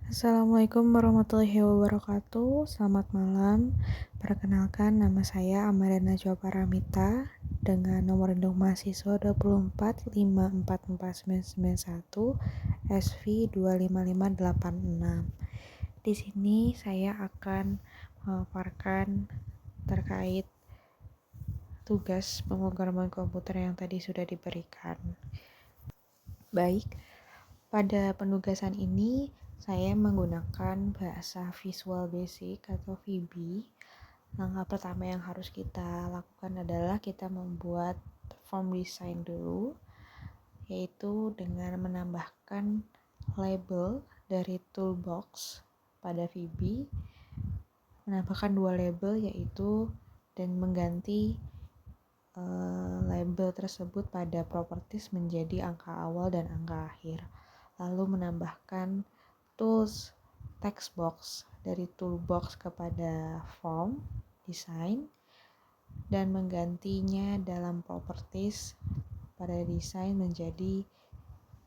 Assalamualaikum warahmatullahi wabarakatuh. Selamat malam. Perkenalkan, nama saya Amarya Najwa Paramita dengan nomor induk mahasiswa 24544991 SV 25586. Di sini saya akan memaparkan terkait tugas pemrograman komputer yang tadi sudah diberikan. Baik, pada penugasan ini saya menggunakan bahasa Visual Basic atau VB. Langkah pertama yang harus kita lakukan adalah kita membuat form design dulu, yaitu dengan menambahkan label dari toolbox pada VB, menambahkan dua label yaitu dan mengganti label tersebut pada properties menjadi angka awal dan angka akhir. Lalu menambahkan tools text box dari toolbox kepada form design dan menggantinya dalam properties pada design menjadi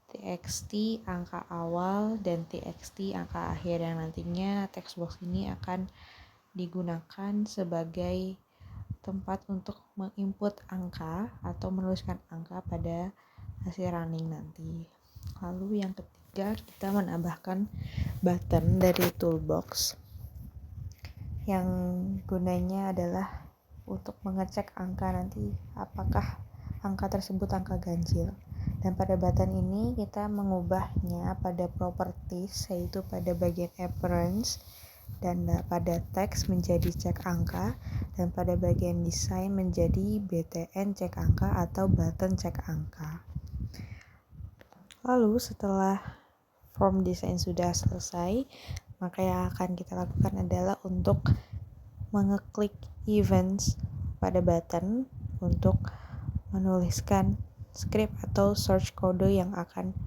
txt angka awal dan txt angka akhir, yang nantinya text box ini akan digunakan sebagai tempat untuk menginput angka atau menuliskan angka pada hasil running nanti. Lalu yang ketiga, kita menambahkan button dari toolbox yang gunanya adalah untuk mengecek angka nanti apakah angka tersebut angka ganjil. Dan pada button ini kita mengubahnya pada properties, yaitu pada bagian appearance dan pada teks menjadi cek angka, dan pada bagian desain menjadi btn cek angka atau button cek angka. Lalu setelah form design sudah selesai, maka yang akan kita lakukan adalah untuk mengeklik events pada button untuk menuliskan script atau source code yang akan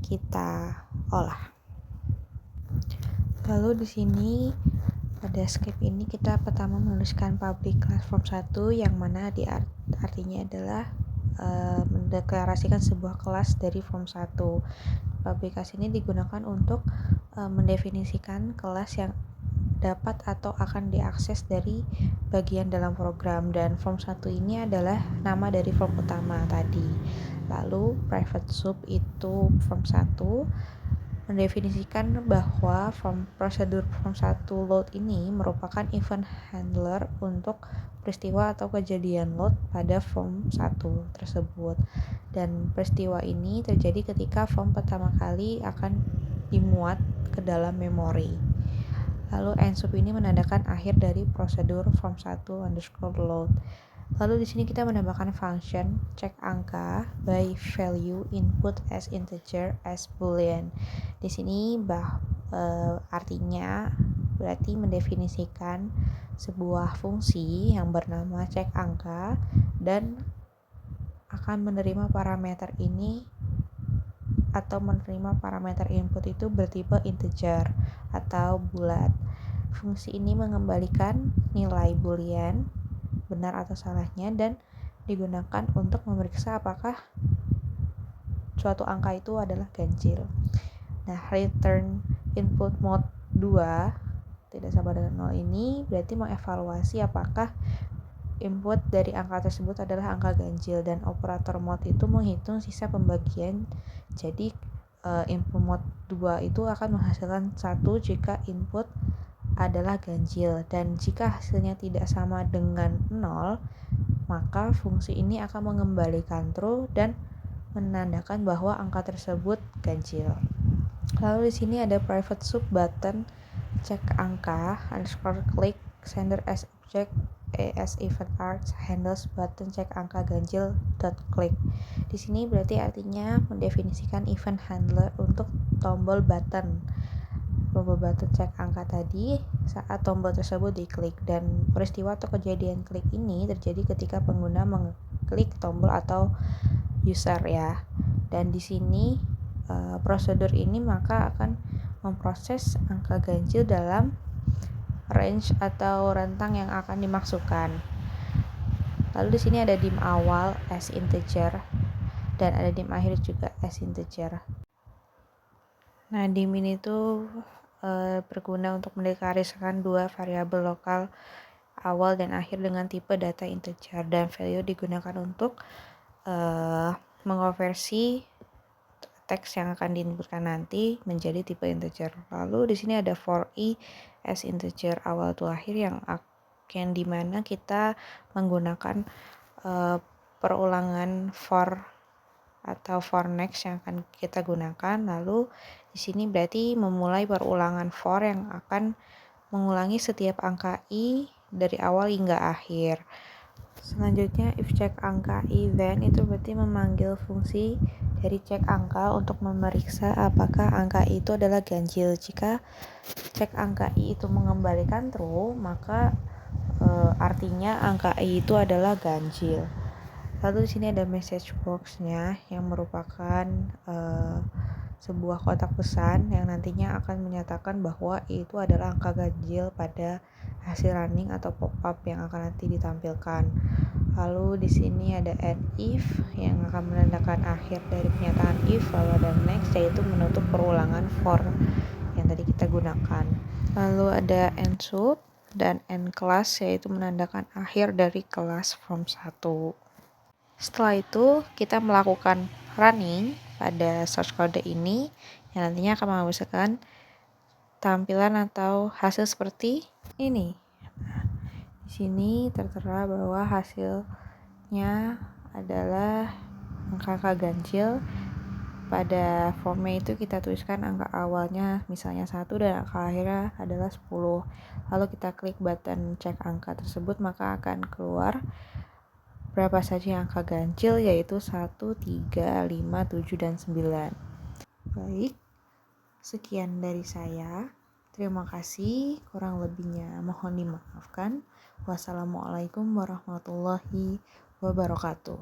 kita olah. Lalu di sini pada script ini kita pertama menuliskan public class form 1, yang mana artinya adalah mendeklarasikan sebuah kelas dari form 1. Public class ini digunakan untuk mendefinisikan kelas yang dapat atau akan diakses dari bagian dalam program, dan form 1 ini adalah nama dari form utama tadi. Lalu private sub itu form 1 mendefinisikan bahwa prosedur form 1 load ini merupakan event handler untuk peristiwa atau kejadian load pada form 1 tersebut. Dan peristiwa ini terjadi ketika form pertama kali akan dimuat ke dalam memori. Lalu endsub ini menandakan akhir dari prosedur form 1 underscore load. Lalu di sini kita menambahkan function cek angka by value input as integer as boolean. Di sini artinya berarti mendefinisikan sebuah fungsi yang bernama cek angka dan akan menerima parameter ini atau menerima parameter input itu bertipe integer atau bulat. Fungsi ini mengembalikan nilai boolean benar atau salahnya dan digunakan untuk memeriksa apakah suatu angka itu adalah ganjil. Nah, return input mode 2 tidak sama dengan 0 ini berarti mengevaluasi apakah input dari angka tersebut adalah angka ganjil, dan operator mode itu menghitung sisa pembagian. Jadi input mode 2 itu akan menghasilkan 1 jika input adalah ganjil, dan jika hasilnya tidak sama dengan 0, maka fungsi ini akan mengembalikan true dan menandakan bahwa angka tersebut ganjil. Lalu di sini ada private sub button cek angka underscore click sender as object as event args handles button cek angka ganjil dot click. Di sini berarti artinya mendefinisikan event handler untuk tombol button cek angka tadi saat tombol tersebut diklik, dan peristiwa atau kejadian klik ini terjadi ketika pengguna mengklik tombol atau user ya. Dan di sini prosedur ini maka akan memproses angka ganjil dalam range atau rentang yang akan dimaksudkan. Lalu di sini ada dim awal as integer dan ada dim akhir juga as integer. Nah, dim ini tuh berguna untuk mendeklarasikan dua variabel lokal awal dan akhir dengan tipe data integer, dan value digunakan untuk mengonversi teks yang akan diinputkan nanti menjadi tipe integer. Lalu di sini ada for i as integer awal atau akhir yang dimana kita menggunakan perulangan for atau for next yang akan kita gunakan. Lalu di sini berarti memulai perulangan for yang akan mengulangi setiap angka i dari awal hingga akhir. Selanjutnya if check angka i then itu berarti memanggil fungsi dari cek angka untuk memeriksa apakah angka i itu adalah ganjil. Jika cek angka i itu mengembalikan true, maka artinya angka i itu adalah ganjil. Lalu di sini ada message box-nya yang merupakan sebuah kotak pesan yang nantinya akan menyatakan bahwa i itu adalah angka ganjil pada hasil running atau pop-up yang akan nanti ditampilkan. Lalu di sini ada and if yang akan menandakan akhir dari pernyataan if, lalu ada next yaitu menutup perulangan for yang tadi kita gunakan. Lalu ada and sub dan end class yaitu menandakan akhir dari kelas form 1. Setelah itu kita melakukan running pada source code ini yang nantinya akan menghasilkan tampilan atau hasil seperti ini. Di sini tertera bahwa hasilnya adalah angka ganjil. Pada formnya itu kita tuliskan angka awalnya misalnya 1 dan angka akhirnya adalah 10. Lalu kita klik button cek angka tersebut, maka akan keluar berapa saja angka ganjil, yaitu 1, 3, 5, 7, dan 9. Baik, sekian dari saya. Terima kasih, kurang lebihnya mohon dimaafkan. Wassalamualaikum warahmatullahi wabarakatuh.